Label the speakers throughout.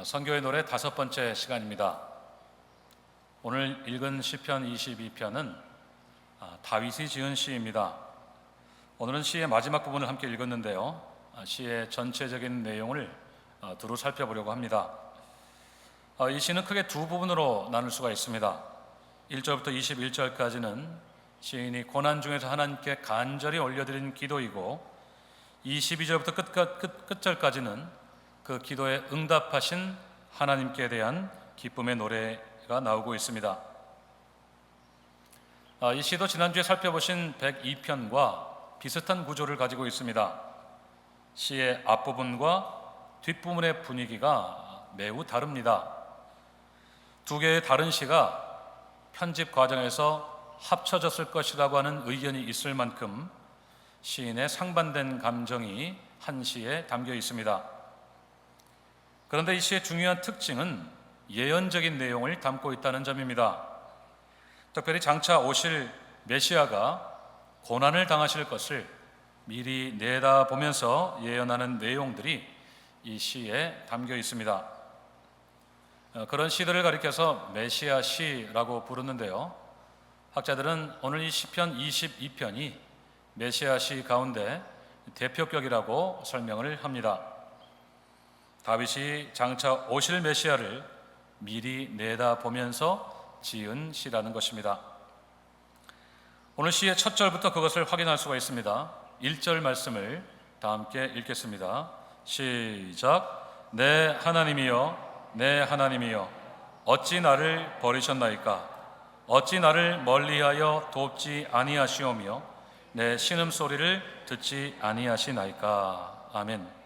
Speaker 1: 선교의 노래 5번째 시간입니다. 오늘 읽은 시편 22편은 다윗이 지은 시입니다. 오늘은 시의 마지막 부분을 함께 읽었는데요. 시의 전체적인 내용을 두루 살펴보려고 합니다. 이 시는 크게 두 부분으로 나눌 수가 있습니다. 1절부터 21절까지는 시인이 고난 중에서 하나님께 간절히 올려드린 기도이고, 22절부터 끝절까지는 그 기도에 응답하신 하나님께 대한 기쁨의 노래가 나오고 있습니다. 이 시도 지난주에 살펴보신 102편과 비슷한 구조를 가지고 있습니다. 시의 앞부분과 뒷부분의 분위기가 매우 다릅니다. 두 개의 다른 시가 편집 과정에서 합쳐졌을 것이라고 하는 의견이 있을 만큼 시인의 상반된 감정이 한 시에 담겨 있습니다. 그런데 이 시의 중요한 특징은 예언적인 내용을 담고 있다는 점입니다. 특별히 장차 오실 메시아가 고난을 당하실 것을 미리 내다보면서 예언하는 내용들이 이 시에 담겨 있습니다. 그런 시들을 가리켜서 메시아 시라고 부르는데요. 학자들은 오늘 이 시편 22편이 메시아 시 가운데 대표격이라고 설명을 합니다. 다윗이 장차 오실 메시아를 미리 내다보면서 지은 시라는 것입니다. 오늘 시의 첫 절부터 그것을 확인할 수가 있습니다. 1절 말씀을 다 함께 읽겠습니다. 시작. 내 하나님이여, 내 하나님이여, 어찌 나를 버리셨나이까? 어찌 나를 멀리하여 돕지 아니하시오며 내 신음소리를 듣지 아니하시나이까? 아멘.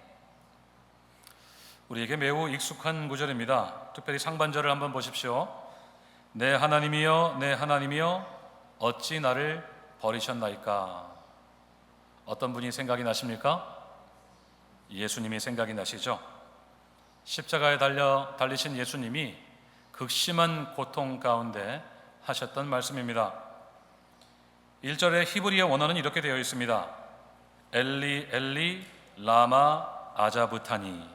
Speaker 1: 우리에게 매우 익숙한 구절입니다. 특별히 상반절을 한번 보십시오. 내 하나님이여, 내 하나님이여, 어찌 나를 버리셨나이까? 어떤 분이 생각이 나십니까? 예수님이 생각이 나시죠? 십자가에 달리신 예수님이 극심한 고통 가운데 하셨던 말씀입니다. 1절의 히브리어 원어는 이렇게 되어 있습니다. 엘리 엘리 라마 아자부타니.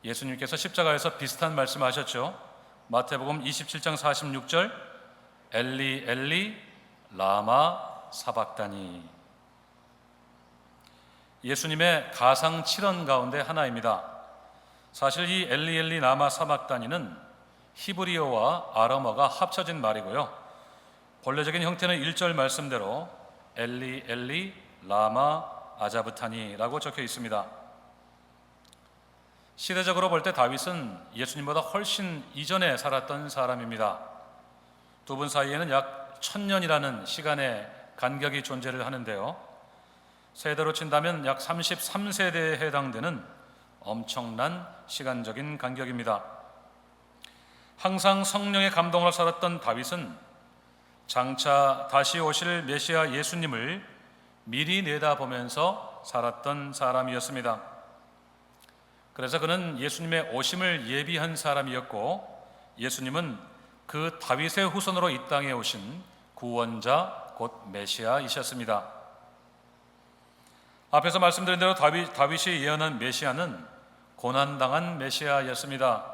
Speaker 1: 예수님께서 십자가에서 비슷한 말씀을 하셨죠. 마태복음 27장 46절 엘리 엘리 라마 사박다니. 예수님의 가상 7언 가운데 하나입니다. 사실 이 엘리 엘리 라마 사박다니는 히브리어와 아람어가 합쳐진 말이고요. 본래적인 형태는 1절 말씀대로 엘리 엘리 라마 아자부타니라고 적혀 있습니다. 시대적으로 볼 때 다윗은 예수님보다 훨씬 이전에 살았던 사람입니다. 두 분 사이에는 약 1000년이라는 시간의 간격이 존재를 하는데요. 세대로 친다면 약 33세대에 해당되는 엄청난 시간적인 간격입니다. 항상 성령의 감동을 살았던 다윗은 장차 다시 오실 메시아 예수님을 미리 내다보면서 살았던 사람이었습니다. 그래서 그는 예수님의 오심을 예비한 사람이었고, 예수님은 그 다윗의 후손으로 이 땅에 오신 구원자 곧 메시아이셨습니다. 앞에서 말씀드린 대로 다윗이 예언한 메시아는 고난당한 메시아였습니다.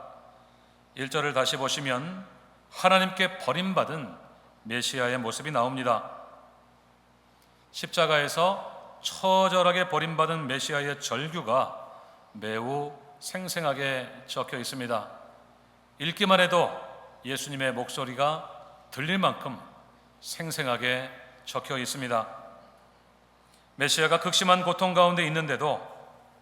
Speaker 1: 1절을 다시 보시면 하나님께 버림받은 메시아의 모습이 나옵니다. 십자가에서 처절하게 버림받은 메시아의 절규가 매우 생생하게 적혀 있습니다. 읽기만 해도 예수님의 목소리가 들릴 만큼 생생하게 적혀 있습니다. 메시아가 극심한 고통 가운데 있는데도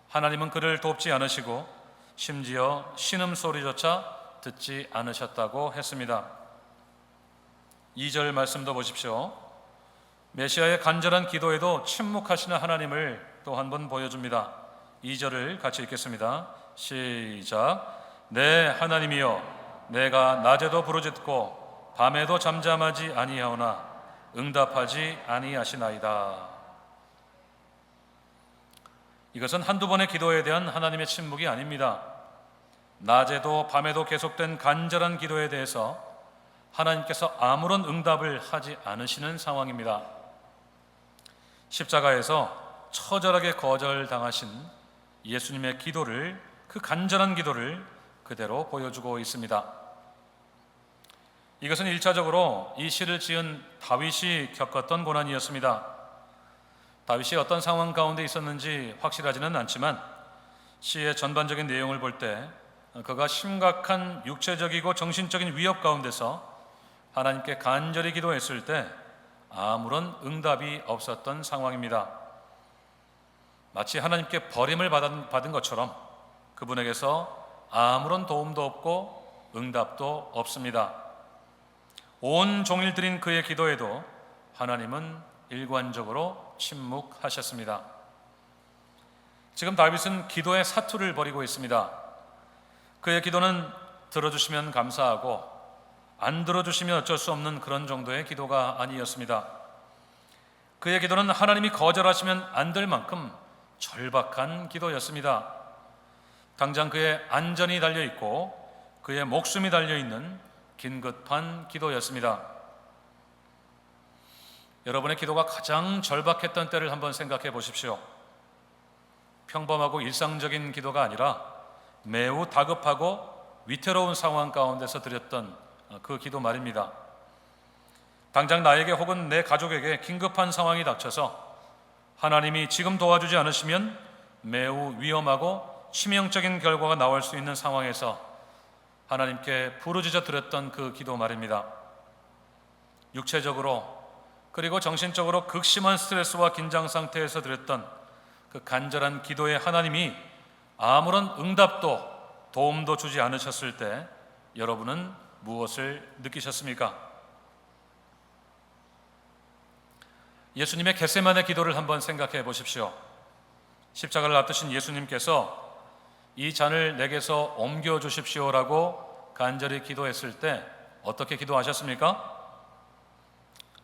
Speaker 1: 하나님은 그를 돕지 않으시고 심지어 신음소리조차 듣지 않으셨다고 했습니다. 2절 말씀도 보십시오. 메시아의 간절한 기도에도 침묵하시는 하나님을 또 한 번 보여줍니다. 2절을 같이 읽겠습니다. 시작. 내 하나님이여, 내가 낮에도 부르짖고 밤에도 잠잠하지 아니하오나 응답하지 아니하시나이다. 이것은 한두 번의 기도에 대한 하나님의 침묵이 아닙니다. 낮에도 밤에도 계속된 간절한 기도에 대해서 하나님께서 아무런 응답을 하지 않으시는 상황입니다. 십자가에서 처절하게 거절당하신 예수님의 기도를 그 간절한 기도를 그대로 보여주고 있습니다. 이것은 1차적으로 이 시를 지은 다윗이 겪었던 고난이었습니다. 다윗이 어떤 상황 가운데 있었는지 확실하지는 않지만 시의 전반적인 내용을 볼 때 그가 심각한 육체적이고 정신적인 위협 가운데서 하나님께 간절히 기도했을 때 아무런 응답이 없었던 상황입니다. 마치 하나님께 버림을 받은 것처럼 그분에게서 아무런 도움도 없고 응답도 없습니다. 온 종일 드린 그의 기도에도 하나님은 일관적으로 침묵하셨습니다. 지금 다윗은 기도의 사투를 벌이고 있습니다. 그의 기도는 들어주시면 감사하고 안 들어주시면 어쩔 수 없는 그런 정도의 기도가 아니었습니다. 그의 기도는 하나님이 거절하시면 안 될 만큼 절박한 기도였습니다. 당장 그의 안전이 달려있고 그의 목숨이 달려있는 긴급한 기도였습니다. 여러분의 기도가 가장 절박했던 때를 한번 생각해 보십시오. 평범하고 일상적인 기도가 아니라 매우 다급하고 위태로운 상황 가운데서 드렸던 그 기도 말입니다. 당장 나에게 혹은 내 가족에게 긴급한 상황이 닥쳐서 하나님이 지금 도와주지 않으시면 매우 위험하고 치명적인 결과가 나올 수 있는 상황에서 하나님께 부르짖어 드렸던 그 기도 말입니다. 육체적으로 그리고 정신적으로 극심한 스트레스와 긴장 상태에서 드렸던 그 간절한 기도에 하나님이 아무런 응답도 도움도 주지 않으셨을 때 여러분은 무엇을 느끼셨습니까? 예수님의 겟세마네 기도를 한번 생각해 보십시오. 십자가를 앞두신 예수님께서 이 잔을 내게서 옮겨 주십시오라고 간절히 기도했을 때 어떻게 기도하셨습니까?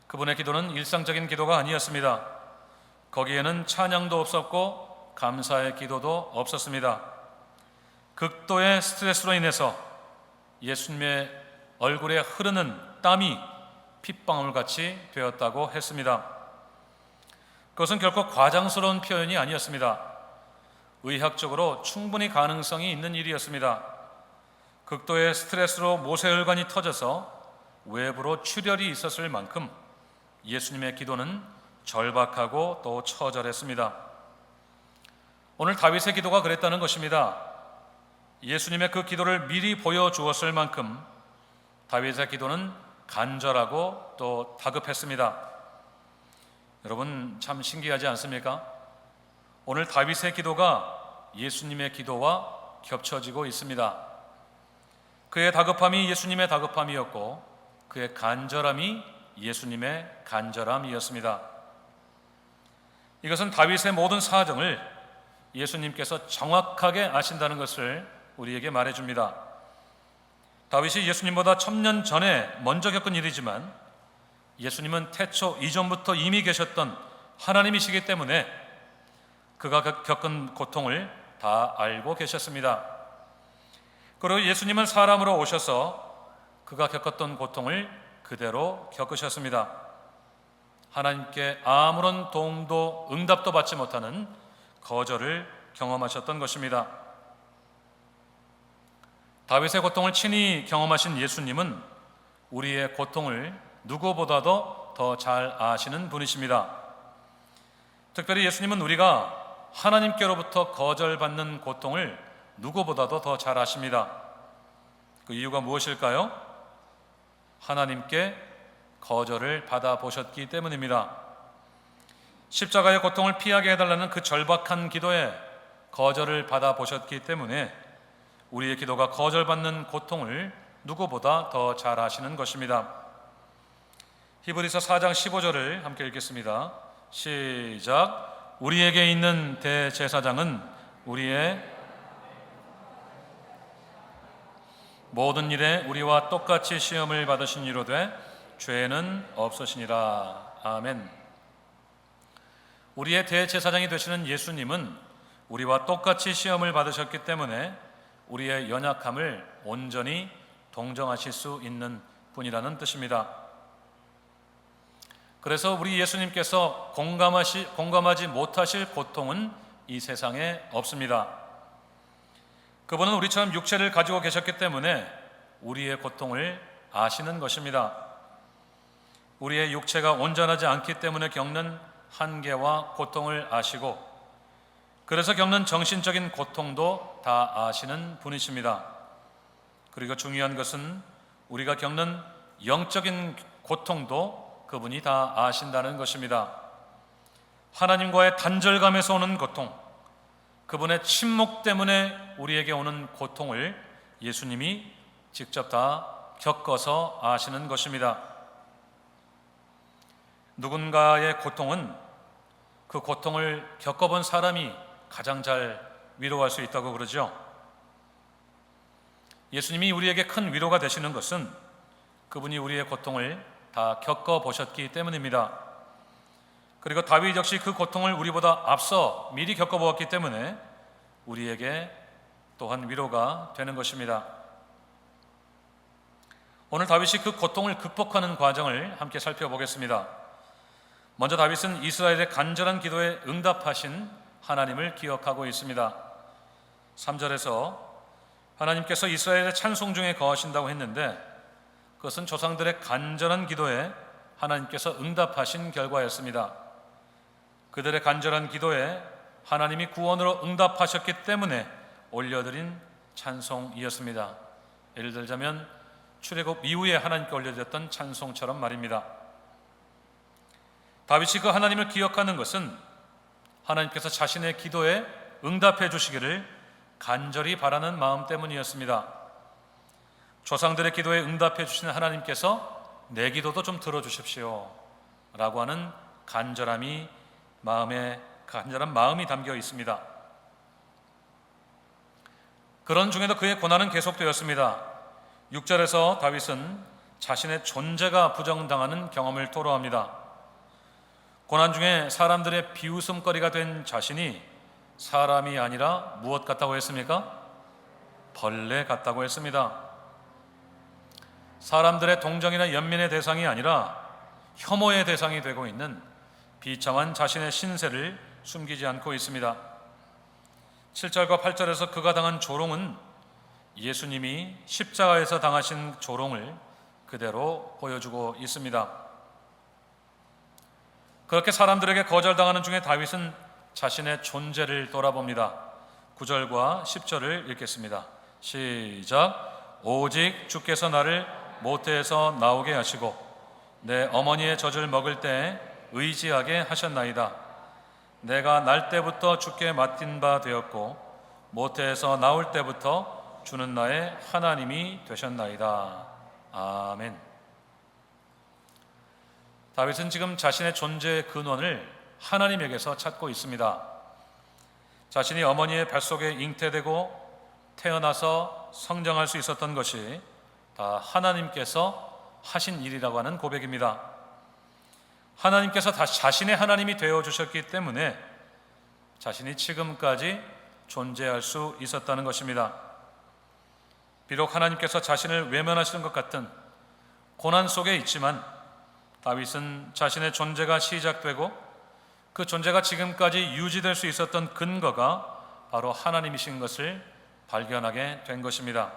Speaker 1: 그분의 기도는 일상적인 기도가 아니었습니다. 거기에는 찬양도 없었고 감사의 기도도 없었습니다. 극도의 스트레스로 인해서 예수님의 얼굴에 흐르는 땀이 핏방울같이 되었다고 했습니다. 그것은 결코 과장스러운 표현이 아니었습니다. 의학적으로 충분히 가능성이 있는 일이었습니다. 극도의 스트레스로 모세혈관이 터져서 외부로 출혈이 있었을 만큼 예수님의 기도는 절박하고 또 처절했습니다. 오늘 다윗의 기도가 그랬다는 것입니다. 예수님의 그 기도를 미리 보여주었을 만큼 다윗의 기도는 간절하고 또 다급했습니다. 여러분 참 신기하지 않습니까? 오늘 다윗의 기도가 예수님의 기도와 겹쳐지고 있습니다. 그의 다급함이 예수님의 다급함이었고 그의 간절함이 예수님의 간절함이었습니다. 이것은 다윗의 모든 사정을 예수님께서 정확하게 아신다는 것을 우리에게 말해줍니다. 다윗이 예수님보다 1000년 전에 먼저 겪은 일이지만 예수님은 태초 이전부터 이미 계셨던 하나님이시기 때문에 그가 겪은 고통을 다 알고 계셨습니다. 그리고 예수님은 사람으로 오셔서 그가 겪었던 고통을 그대로 겪으셨습니다. 하나님께 아무런 도움도 응답도 받지 못하는 거절을 경험하셨던 것입니다. 다윗의 고통을 친히 경험하신 예수님은 우리의 고통을 누구보다도 더 잘 아시는 분이십니다. 특별히 예수님은 우리가 하나님께로부터 거절받는 고통을 누구보다도 더 잘 아십니다. 그 이유가 무엇일까요? 하나님께 거절을 받아보셨기 때문입니다. 십자가의 고통을 피하게 해달라는 그 절박한 기도에 거절을 받아보셨기 때문에 우리의 기도가 거절받는 고통을 누구보다 더 잘 아시는 것입니다. 히브리서 4장 15절을 함께 읽겠습니다. 시작. 우리에게 있는 대제사장은 우리의 모든 일에 우리와 똑같이 시험을 받으신 이로 돼 죄는 없으시니라. 아멘. 우리의 대제사장이 되시는 예수님은 우리와 똑같이 시험을 받으셨기 때문에 우리의 연약함을 온전히 동정하실 수 있는 분이라는 뜻입니다. 그래서 우리 예수님께서 공감하지 못하실 고통은 이 세상에 없습니다. 그분은 우리처럼 육체를 가지고 계셨기 때문에 우리의 고통을 아시는 것입니다. 우리의 육체가 온전하지 않기 때문에 겪는 한계와 고통을 아시고, 그래서 겪는 정신적인 고통도 다 아시는 분이십니다. 그리고 중요한 것은 우리가 겪는 영적인 고통도 그분이 다 아신다는 것입니다. 하나님과의 단절감에서 오는 고통, 그분의 침묵 때문에 우리에게 오는 고통을 예수님이 직접 다 겪어서 아시는 것입니다. 누군가의 고통은 그 고통을 겪어본 사람이 가장 잘 위로할 수 있다고 그러죠. 예수님이 우리에게 큰 위로가 되시는 것은 그분이 우리의 고통을 다 겪어보셨기 때문입니다. 그리고 다윗 역시 그 고통을 우리보다 앞서 미리 겪어보았기 때문에 우리에게 또한 위로가 되는 것입니다. 오늘 다윗이 그 고통을 극복하는 과정을 함께 살펴보겠습니다. 먼저 다윗은 이스라엘의 간절한 기도에 응답하신 하나님을 기억하고 있습니다. 3절에서 하나님께서 이스라엘의 찬송 중에 거하신다고 했는데, 그것은 조상들의 간절한 기도에 하나님께서 응답하신 결과였습니다. 그들의 간절한 기도에 하나님이 구원으로 응답하셨기 때문에 올려드린 찬송이었습니다. 예를 들자면 출애굽 이후에 하나님께 올려드렸던 찬송처럼 말입니다. 다윗이 그 하나님을 기억하는 것은 하나님께서 자신의 기도에 응답해 주시기를 간절히 바라는 마음 때문이었습니다. 조상들의 기도에 응답해 주시는 하나님께서 내 기도도 좀 들어주십시오 라고 하는 간절한 마음이 담겨 있습니다. 그런 중에도 그의 고난은 계속되었습니다. 6절에서 다윗은 자신의 존재가 부정당하는 경험을 토로합니다. 고난 중에 사람들의 비웃음거리가 된 자신이 사람이 아니라 무엇 같다고 했습니까? 벌레 같다고 했습니다. 사람들의 동정이나 연민의 대상이 아니라 혐오의 대상이 되고 있는 비참한 자신의 신세를 숨기지 않고 있습니다. 7절과 8절에서 그가 당한 조롱은 예수님이 십자가에서 당하신 조롱을 그대로 보여주고 있습니다. 그렇게 사람들에게 거절당하는 중에 다윗은 자신의 존재를 돌아봅니다. 9절과 10절을 읽겠습니다. 시작. 오직 주께서 나를 모태에서 나오게 하시고 내 어머니의 젖을 먹을 때 의지하게 하셨나이다. 내가 날 때부터 주께 맡긴 바 되었고 모태에서 나올 때부터 주는 나의 하나님이 되셨나이다. 아멘. 다윗은 지금 자신의 존재의 근원을 하나님에게서 찾고 있습니다. 자신이 어머니의 뱃속에 잉태되고 태어나서 성장할 수 있었던 것이 다 하나님께서 하신 일이라고 하는 고백입니다. 하나님께서 다시 자신의 하나님이 되어주셨기 때문에 자신이 지금까지 존재할 수 있었다는 것입니다. 비록 하나님께서 자신을 외면하시는 것 같은 고난 속에 있지만 다윗은 자신의 존재가 시작되고 그 존재가 지금까지 유지될 수 있었던 근거가 바로 하나님이신 것을 발견하게 된 것입니다.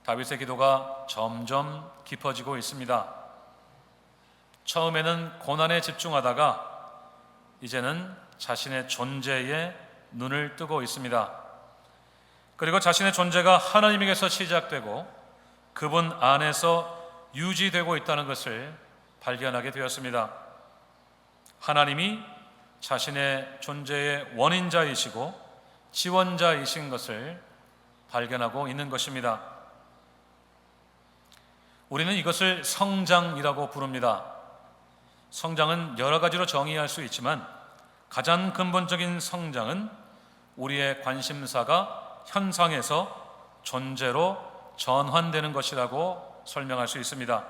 Speaker 1: 다윗의 기도가 점점 깊어지고 있습니다. 처음에는 고난에 집중하다가 이제는 자신의 존재에 눈을 뜨고 있습니다. 그리고 자신의 존재가 하나님에게서 시작되고 그분 안에서 유지되고 있다는 것을 발견하게 되었습니다. 하나님이 자신의 존재의 원인자이시고 지원자이신 것을 발견하고 있는 것입니다. 우리는 이것을 성장이라고 부릅니다. 성장은 여러 가지로 정의할 수 있지만 가장 근본적인 성장은 우리의 관심사가 현상에서 존재로 전환되는 것이라고 설명할 수 있습니다.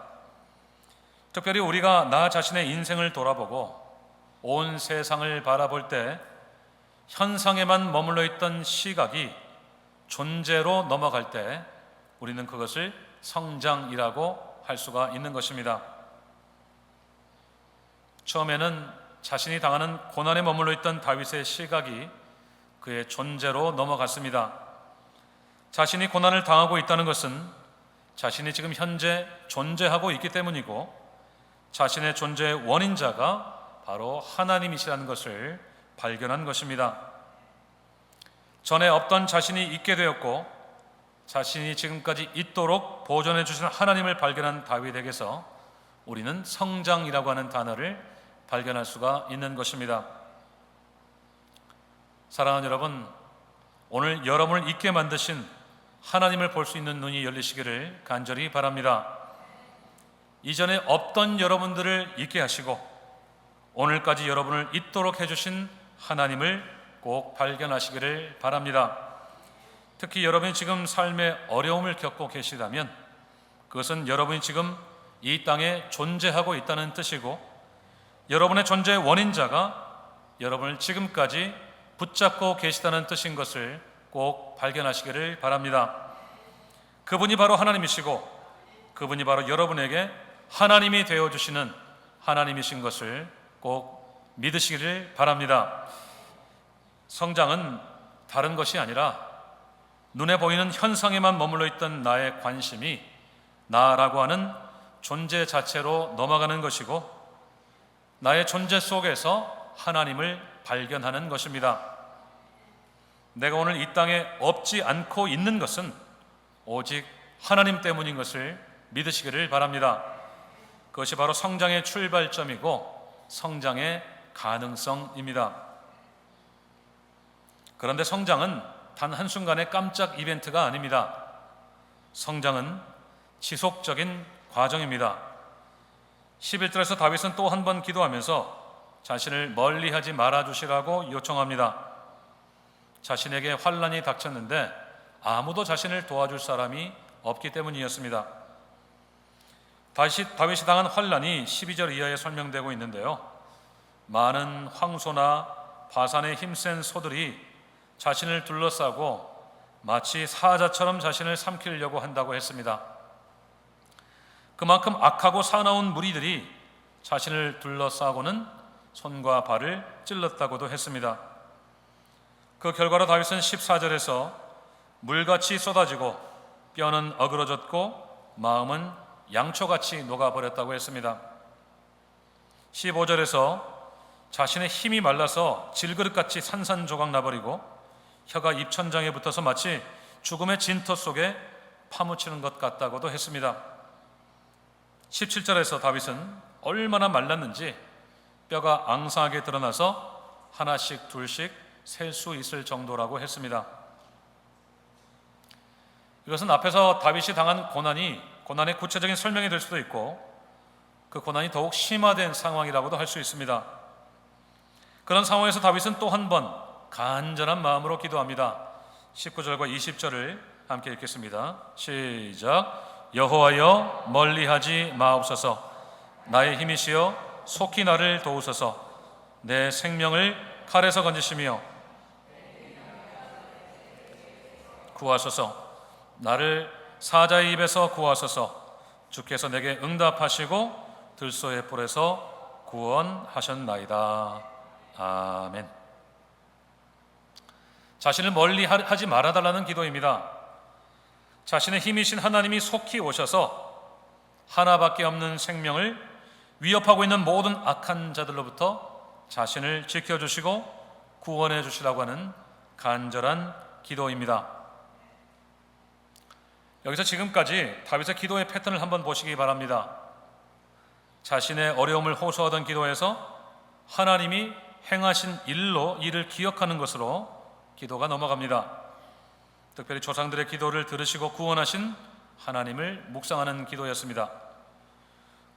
Speaker 1: 특별히 우리가 나 자신의 인생을 돌아보고 온 세상을 바라볼 때 현상에만 머물러 있던 시각이 존재로 넘어갈 때 우리는 그것을 성장이라고 할 수가 있는 것입니다. 처음에는 자신이 당하는 고난에 머물러 있던 다윗의 시각이 그의 존재로 넘어갔습니다. 자신이 고난을 당하고 있다는 것은 자신이 지금 현재 존재하고 있기 때문이고, 자신의 존재의 원인자가 바로 하나님이시라는 것을 발견한 것입니다. 전에 없던 자신이 있게 되었고, 자신이 지금까지 있도록 보존해 주신 하나님을 발견한 다윗에게서 우리는 성장이라고 하는 단어를 발견할 수가 있는 것입니다. 사랑하는 여러분, 오늘 여러분을 있게 만드신 하나님을 볼 수 있는 눈이 열리시기를 간절히 바랍니다. 이전에 없던 여러분들을 있게 하시고 오늘까지 여러분을 있도록 해주신 하나님을 꼭 발견하시기를 바랍니다. 특히 여러분이 지금 삶의 어려움을 겪고 계시다면 그것은 여러분이 지금 이 땅에 존재하고 있다는 뜻이고, 여러분의 존재의 원인자가 여러분을 지금까지 붙잡고 계시다는 뜻인 것을 꼭 발견하시기를 바랍니다. 그분이 바로 하나님이시고 그분이 바로 여러분에게 하나님이 되어주시는 하나님이신 것을 꼭 믿으시기를 바랍니다. 성장은 다른 것이 아니라 눈에 보이는 현상에만 머물러 있던 나의 관심이 나라고 하는 존재 자체로 넘어가는 것이고, 나의 존재 속에서 하나님을 발견하는 것입니다. 내가 오늘 이 땅에 없지 않고 있는 것은 오직 하나님 때문인 것을 믿으시기를 바랍니다. 그것이 바로 성장의 출발점이고 성장의 가능성입니다. 그런데 성장은 단 한순간의 깜짝 이벤트가 아닙니다. 성장은 지속적인 과정입니다. 11절에서 다윗은 또 한 번 기도하면서 자신을 멀리하지 말아주시라고 요청합니다. 자신에게 환난이 닥쳤는데 아무도 자신을 도와줄 사람이 없기 때문이었습니다. 다윗이 당한 환난이 12절 이하에 설명되고 있는데요, 많은 황소나 바산의 힘센 소들이 자신을 둘러싸고 마치 사자처럼 자신을 삼키려고 한다고 했습니다. 그만큼 악하고 사나운 무리들이 자신을 둘러싸고는 손과 발을 찔렀다고도 했습니다. 그 결과로 다윗은 14절에서 물같이 쏟아지고 뼈는 어그러졌고 마음은 양초같이 녹아버렸다고 했습니다. 15절에서 자신의 힘이 말라서 질그릇같이 산산조각 나버리고 혀가 입천장에 붙어서 마치 죽음의 진터 속에 파묻히는 것 같다고도 했습니다. 17절에서 다윗은 얼마나 말랐는지 뼈가 앙상하게 드러나서 하나씩 둘씩 셀 수 있을 정도라고 했습니다. 이것은 앞에서 다윗이 당한 고난의 구체적인 설명이 될 수도 있고, 그 고난이 더욱 심화된 상황이라고도 할 수 있습니다. 그런 상황에서 다윗은 또 한 번 간절한 마음으로 기도합니다. 19절과 20절을 함께 읽겠습니다. 시작. 여호와여 멀리하지 마옵소서. 나의 힘이시여 속히 나를 도우소서. 내 생명을 칼에서 건지시며 구하소서. 나를 사자의 입에서 구하소서. 주께서 내게 응답하시고 들소의 뿔에서 구원하셨나이다. 아멘. 자신을 멀리 하지 말아달라는 기도입니다. 자신의 힘이신 하나님이 속히 오셔서 하나밖에 없는 생명을 위협하고 있는 모든 악한 자들로부터 자신을 지켜주시고 구원해 주시라고 하는 간절한 기도입니다. 여기서 지금까지 다윗의 기도의 패턴을 한번 보시기 바랍니다. 자신의 어려움을 호소하던 기도에서 하나님이 행하신 일을 기억하는 것으로 기도가 넘어갑니다. 특별히 조상들의 기도를 들으시고 구원하신 하나님을 묵상하는 기도였습니다.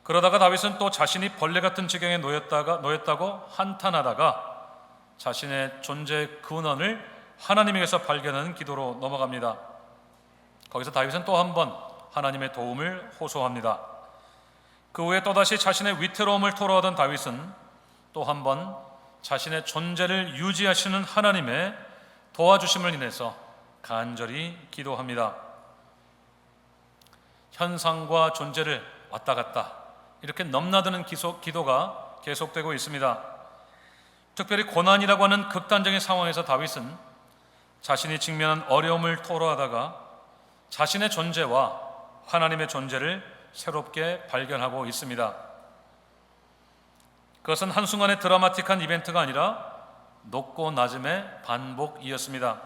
Speaker 1: 그러다가 다윗은 또 자신이 벌레 같은 지경에 놓였다고 한탄하다가 자신의 존재 근원을 하나님에게서 발견하는 기도로 넘어갑니다. 거기서 다윗은 또 한 번 하나님의 도움을 호소합니다. 그 후에 또다시 자신의 위태로움을 토로하던 다윗은 또 한 번 자신의 존재를 유지하시는 하나님의 도와주심을 인해서 간절히 기도합니다. 현상과 존재를 왔다 갔다 이렇게 넘나드는 기도가 계속되고 있습니다. 특별히 고난이라고 하는 극단적인 상황에서 다윗은 자신이 직면한 어려움을 토로하다가 자신의 존재와 하나님의 존재를 새롭게 발견하고 있습니다. 그것은 한순간의 드라마틱한 이벤트가 아니라 높고 낮음의 반복이었습니다.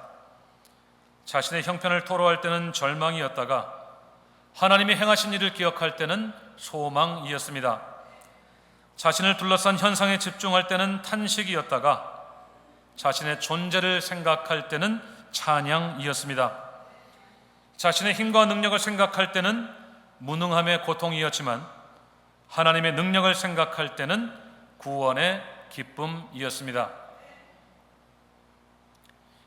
Speaker 1: 자신의 형편을 토로할 때는 절망이었다가 하나님이 행하신 일을 기억할 때는 소망이었습니다. 자신을 둘러싼 현상에 집중할 때는 탄식이었다가 자신의 존재를 생각할 때는 찬양이었습니다. 자신의 힘과 능력을 생각할 때는 무능함의 고통이었지만 하나님의 능력을 생각할 때는 구원의 기쁨이었습니다.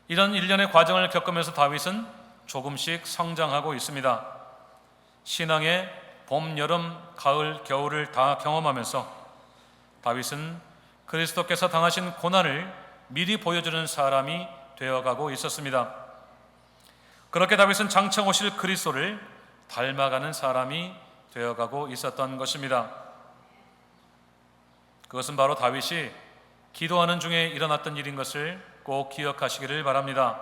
Speaker 1: 이런 일련의 과정을 겪으면서 다윗은 조금씩 성장하고 있습니다. 신앙의 봄, 여름, 가을, 겨울을 다 경험하면서 다윗은 그리스도께서 당하신 고난을 미리 보여주는 사람이 되어가고 있었습니다. 그렇게 다윗은 장차 오실 그리스도를 닮아가는 사람이 되어가고 있었던 것입니다. 그것은 바로 다윗이 기도하는 중에 일어났던 일인 것을 꼭 기억하시기를 바랍니다.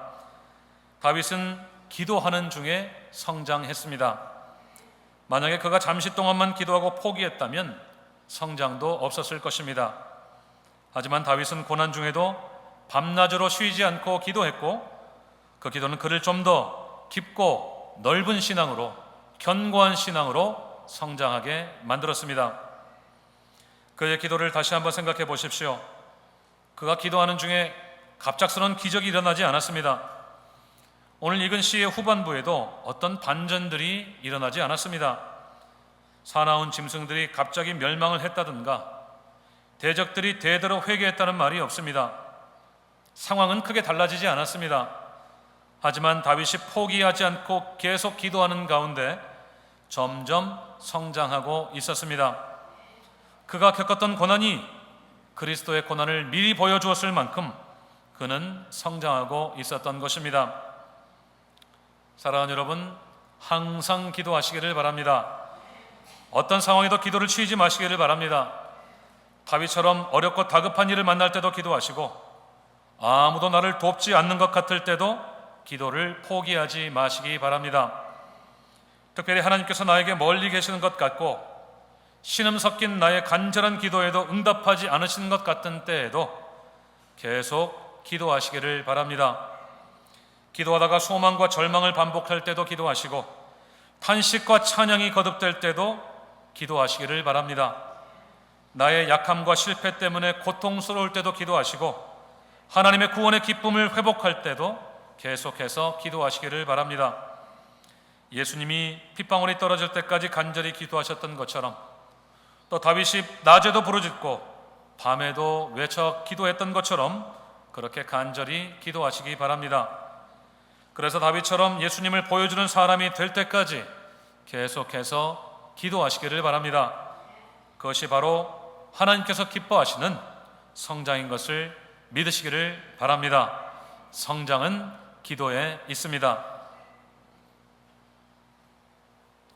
Speaker 1: 다윗은 기도하는 중에 성장했습니다. 만약에 그가 잠시 동안만 기도하고 포기했다면 성장도 없었을 것입니다. 하지만 다윗은 고난 중에도 밤낮으로 쉬지 않고 기도했고 그 기도는 그를 좀 더 깊고 넓은 신앙으로, 견고한 신앙으로 성장하게 만들었습니다. 그의 기도를 다시 한번 생각해 보십시오. 그가 기도하는 중에 갑작스러운 기적이 일어나지 않았습니다. 오늘 읽은 시의 후반부에도 어떤 반전들이 일어나지 않았습니다. 사나운 짐승들이 갑자기 멸망을 했다든가 대적들이 대대로 회개했다는 말이 없습니다. 상황은 크게 달라지지 않았습니다. 하지만 다윗이 포기하지 않고 계속 기도하는 가운데 점점 성장하고 있었습니다. 그가 겪었던 고난이 그리스도의 고난을 미리 보여주었을 만큼 그는 성장하고 있었던 것입니다. 사랑하는 여러분, 항상 기도하시기를 바랍니다. 어떤 상황에도 기도를 취하지 마시기를 바랍니다. 다윗처럼 어렵고 다급한 일을 만날 때도 기도하시고 아무도 나를 돕지 않는 것 같을 때도 기도를 포기하지 마시기 바랍니다. 특별히 하나님께서 나에게 멀리 계시는 것 같고 신음 섞인 나의 간절한 기도에도 응답하지 않으시는 것 같은 때에도 계속 기도하시기를 바랍니다. 기도하다가 소망과 절망을 반복할 때도 기도하시고 탄식과 찬양이 거듭될 때도 기도하시기를 바랍니다. 나의 약함과 실패 때문에 고통스러울 때도 기도하시고 하나님의 구원의 기쁨을 회복할 때도 계속해서 기도하시기를 바랍니다. 예수님이 핏방울이 떨어질 때까지 간절히 기도하셨던 것처럼 또 다윗이 낮에도 부르짖고 밤에도 외쳐 기도했던 것처럼 그렇게 간절히 기도하시기 바랍니다. 그래서 다윗처럼 예수님을 보여주는 사람이 될 때까지 계속해서 기도하시기를 바랍니다. 그것이 바로 하나님께서 기뻐하시는 성장인 것을 믿으시기를 바랍니다. 성장은 기도에 있습니다.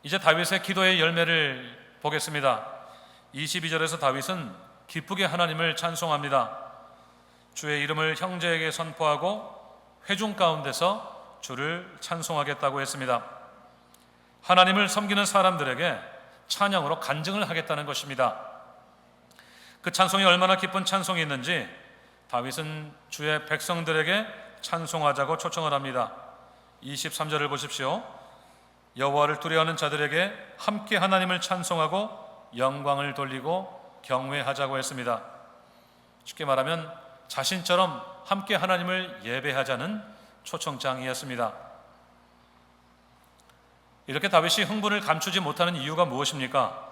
Speaker 1: 이제 다윗의 기도의 열매를 보겠습니다. 22절에서 다윗은 기쁘게 하나님을 찬송합니다. 주의 이름을 형제에게 선포하고 회중 가운데서 주를 찬송하겠다고 했습니다. 하나님을 섬기는 사람들에게 찬양으로 간증을 하겠다는 것입니다. 그 찬송이 얼마나 기쁜 찬송이 있는지 다윗은 주의 백성들에게 찬송하자고 초청을 합니다. 23절을 보십시오. 여호와를 두려워하는 자들에게 함께 하나님을 찬송하고 영광을 돌리고 경외하자고 했습니다. 쉽게 말하면 자신처럼 함께 하나님을 예배하자는 초청장이었습니다. 이렇게 다윗이 흥분을 감추지 못하는 이유가 무엇입니까?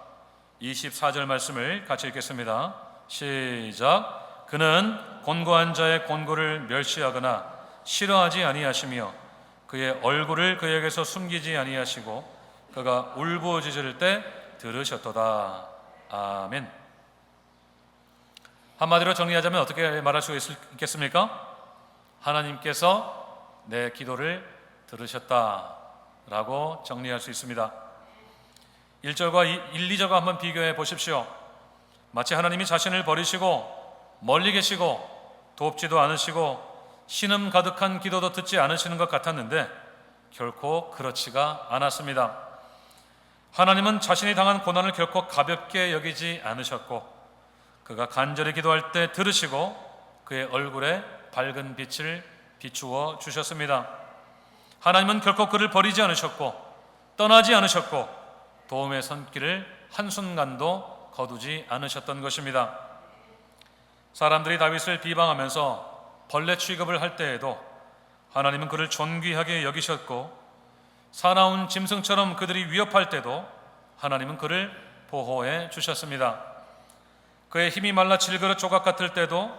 Speaker 1: 24절 말씀을 같이 읽겠습니다. 시작. 그는 곤고한 자의 곤고를 멸시하거나 싫어하지 아니하시며 그의 얼굴을 그에게서 숨기지 아니하시고 그가 울부짖을 때 들으셨도다. 아멘. 한마디로 정리하자면 어떻게 말할 수 있겠습니까? 하나님께서 내 기도를 들으셨다라고 정리할 수 있습니다. 1절과 1, 2절과 한번 비교해 보십시오. 마치 하나님이 자신을 버리시고 멀리 계시고 돕지도 않으시고 신음 가득한 기도도 듣지 않으시는 것 같았는데 결코 그렇지가 않았습니다. 하나님은 자신이 당한 고난을 결코 가볍게 여기지 않으셨고 그가 간절히 기도할 때 들으시고 그의 얼굴에 밝은 빛을 비추어 주셨습니다. 하나님은 결코 그를 버리지 않으셨고 떠나지 않으셨고 도움의 손길을 한순간도 거두지 않으셨던 것입니다. 사람들이 다윗을 비방하면서 벌레 취급을 할 때에도 하나님은 그를 존귀하게 여기셨고 사나운 짐승처럼 그들이 위협할 때도 하나님은 그를 보호해 주셨습니다. 그의 힘이 말라 질그릇 조각 같을 때도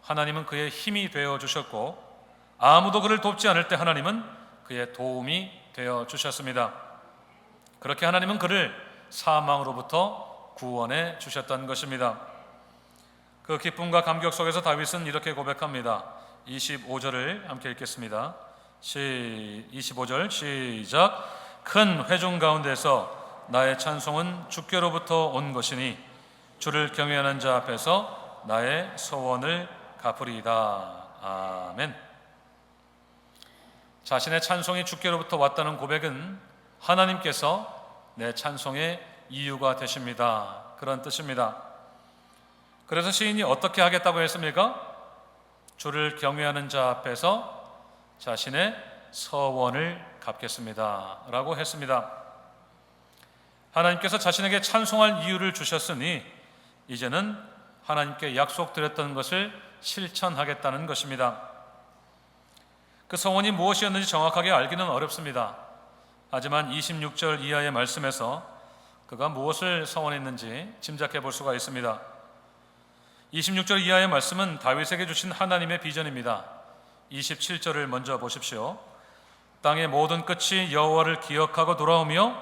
Speaker 1: 하나님은 그의 힘이 되어 주셨고 아무도 그를 돕지 않을 때 하나님은 그의 도움이 되어 주셨습니다. 그렇게 하나님은 그를 사망으로부터 구원해 주셨던 것입니다. 그 기쁨과 감격 속에서 다윗은 이렇게 고백합니다. 25절을 함께 읽겠습니다. 25절 시작. 큰 회중 가운데서 나의 찬송은 주께로부터 온 것이니 주를 경외하는 자 앞에서 나의 소원을 갚으리이다. 아멘. 자신의 찬송이 주께로부터 왔다는 고백은 하나님께서 내 찬송의 이유가 되십니다. 그런 뜻입니다. 그래서 시인이 어떻게 하겠다고 했습니까? 주를 경외하는 자 앞에서 자신의 서원을 갚겠습니다 라고 했습니다. 하나님께서 자신에게 찬송할 이유를 주셨으니 이제는 하나님께 약속드렸던 것을 실천하겠다는 것입니다. 그 서원이 무엇이었는지 정확하게 알기는 어렵습니다. 하지만 26절 이하의 말씀에서 그가 무엇을 서원했는지 짐작해 볼 수가 있습니다. 26절 이하의 말씀은 다윗에게 주신 하나님의 비전입니다. 27절을 먼저 보십시오. 땅의 모든 끝이 여호와를 기억하고 돌아오며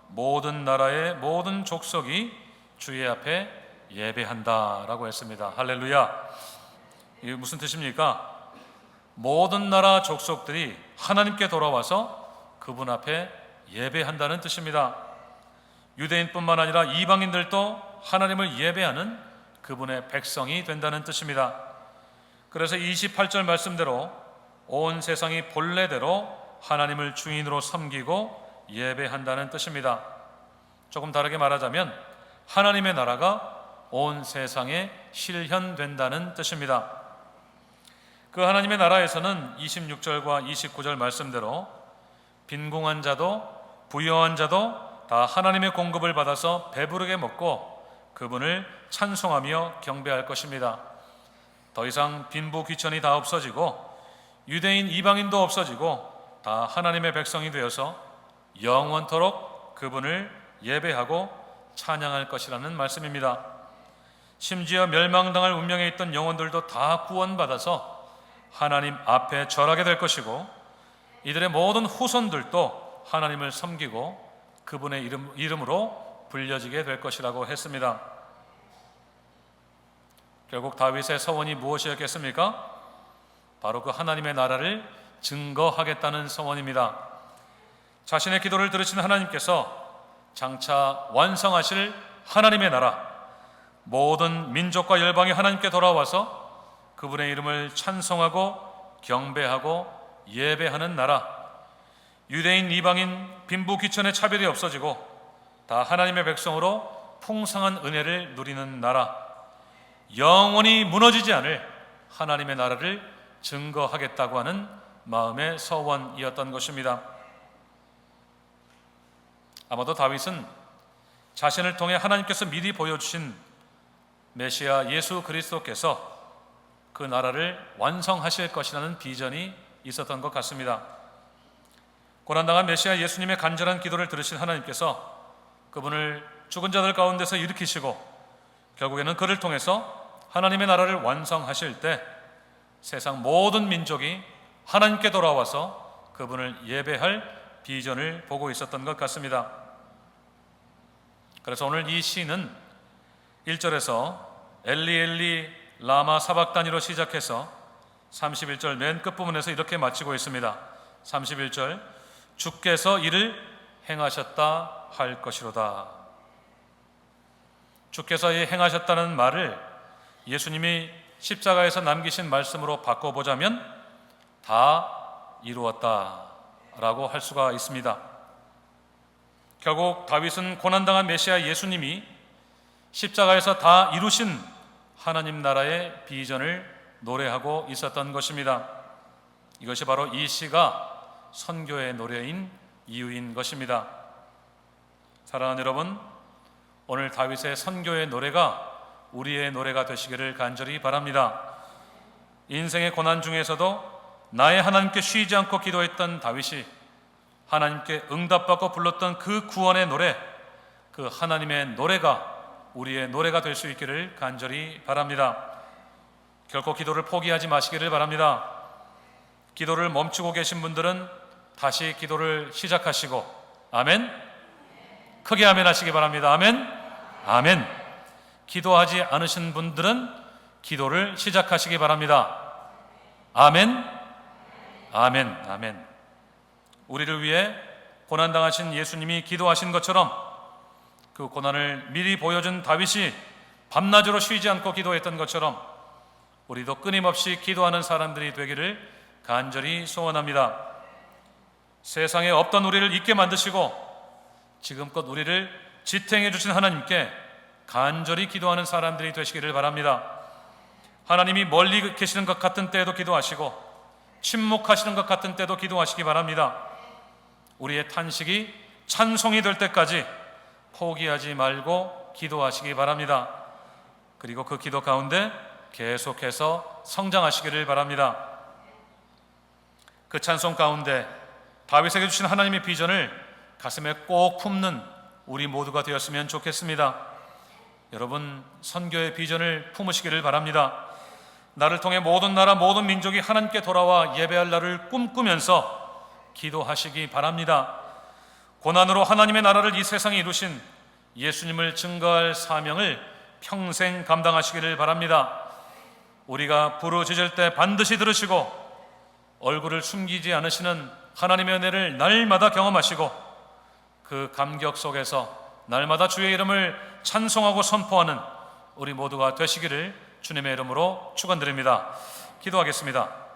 Speaker 1: 모든 나라의 모든 족속이 주의 앞에 예배한다 라고 했습니다. 할렐루야. 이게 무슨 뜻입니까? 모든 나라 족속들이 하나님께 돌아와서 그분 앞에 예배한다는 뜻입니다. 유대인뿐만 아니라 이방인들도 하나님을 예배하는 그분의 백성이 된다는 뜻입니다. 그래서 28절 말씀대로 온 세상이 본래대로 하나님을 주인으로 섬기고 예배한다는 뜻입니다. 조금 다르게 말하자면 하나님의 나라가 온 세상에 실현된다는 뜻입니다. 그 하나님의 나라에서는 26절과 29절 말씀대로 빈궁한 자도 부유한 자도 다 하나님의 공급을 받아서 배부르게 먹고 그분을 찬송하며 경배할 것입니다. 더 이상 빈부 귀천이 다 없어지고 유대인 이방인도 없어지고 다 하나님의 백성이 되어서 영원토록 그분을 예배하고 찬양할 것이라는 말씀입니다. 심지어 멸망당할 운명에 있던 영혼들도 다 구원받아서 하나님 앞에 절하게 될 것이고 이들의 모든 후손들도 하나님을 섬기고 그분의 이름으로 불려지게 될 것이라고 했습니다. 결국 다윗의 서원이 무엇이었겠습니까? 바로 그 하나님의 나라를 증거하겠다는 서원입니다. 자신의 기도를 들으신 하나님께서 장차 완성하실 하나님의 나라, 모든 민족과 열방이 하나님께 돌아와서 그분의 이름을 찬송하고 경배하고 예배하는 나라, 유대인 이방인 빈부 귀천의 차별이 없어지고 다 하나님의 백성으로 풍성한 은혜를 누리는 나라, 영원히 무너지지 않을 하나님의 나라를 증거하겠다고 하는 마음의 서원이었던 것입니다. 아마도 다윗은 자신을 통해 하나님께서 미리 보여주신 메시아 예수 그리스도께서 그 나라를 완성하실 것이라는 비전이 있었던 것 같습니다. 고난당한 메시아 예수님의 간절한 기도를 들으신 하나님께서 그분을 죽은 자들 가운데서 일으키시고 결국에는 그를 통해서 하나님의 나라를 완성하실 때 세상 모든 민족이 하나님께 돌아와서 그분을 예배할 비전을 보고 있었던 것 같습니다. 그래서 오늘 이 시는 1절에서 엘리 엘리 라마 사박다니로 시작해서 31절 맨 끝부분에서 이렇게 마치고 있습니다. 31절 주께서 이를 행하셨다 할 것이로다. 주께서 이 행하셨다는 말을 예수님이 십자가에서 남기신 말씀으로 바꿔보자면 다 이루었다라고 할 수가 있습니다. 결국 다윗은 고난당한 메시아 예수님이 십자가에서 다 이루신 하나님 나라의 비전을 노래하고 있었던 것입니다. 이것이 바로 이 시가 선교의 노래인 이유인 것입니다. 사랑하는 여러분, 오늘 다윗의 선교의 노래가 우리의 노래가 되시기를 간절히 바랍니다. 인생의 고난 중에서도 나의 하나님께 쉬지 않고 기도했던 다윗이 하나님께 응답받고 불렀던 그 구원의 노래, 그 하나님의 노래가 우리의 노래가 될 수 있기를 간절히 바랍니다. 결코 기도를 포기하지 마시기를 바랍니다. 기도를 멈추고 계신 분들은 다시 기도를 시작하시고, 아멘? 크게 아멘 하시기 바랍니다. 아멘? 아멘. 기도하지 않으신 분들은 기도를 시작하시기 바랍니다. 아멘? 아멘. 아멘. 우리를 위해 고난당하신 예수님이 기도하신 것처럼 그 고난을 미리 보여준 다윗이 밤낮으로 쉬지 않고 기도했던 것처럼 우리도 끊임없이 기도하는 사람들이 되기를 간절히 소원합니다. 세상에 없던 우리를 있게 만드시고 지금껏 우리를 지탱해 주신 하나님께 간절히 기도하는 사람들이 되시기를 바랍니다. 하나님이 멀리 계시는 것 같은 때에도 기도하시고 침묵하시는 것 같은 때도 기도하시기 바랍니다. 우리의 탄식이 찬송이 될 때까지 포기하지 말고 기도하시기 바랍니다. 그리고 그 기도 가운데 계속해서 성장하시기를 바랍니다. 그 찬송 가운데 다윗에게 주신 하나님의 비전을 가슴에 꼭 품는 우리 모두가 되었으면 좋겠습니다. 여러분, 선교의 비전을 품으시기를 바랍니다. 나를 통해 모든 나라 모든 민족이 하나님께 돌아와 예배할 날을 꿈꾸면서 기도하시기 바랍니다. 고난으로 하나님의 나라를 이 세상에 이루신 예수님을 증거할 사명을 평생 감당하시기를 바랍니다. 우리가 부르짖을 때 반드시 들으시고 얼굴을 숨기지 않으시는 하나님의 은혜를 날마다 경험하시고 그 감격 속에서 날마다 주의 이름을 찬송하고 선포하는 우리 모두가 되시기를 주님의 이름으로 축원드립니다. 기도하겠습니다.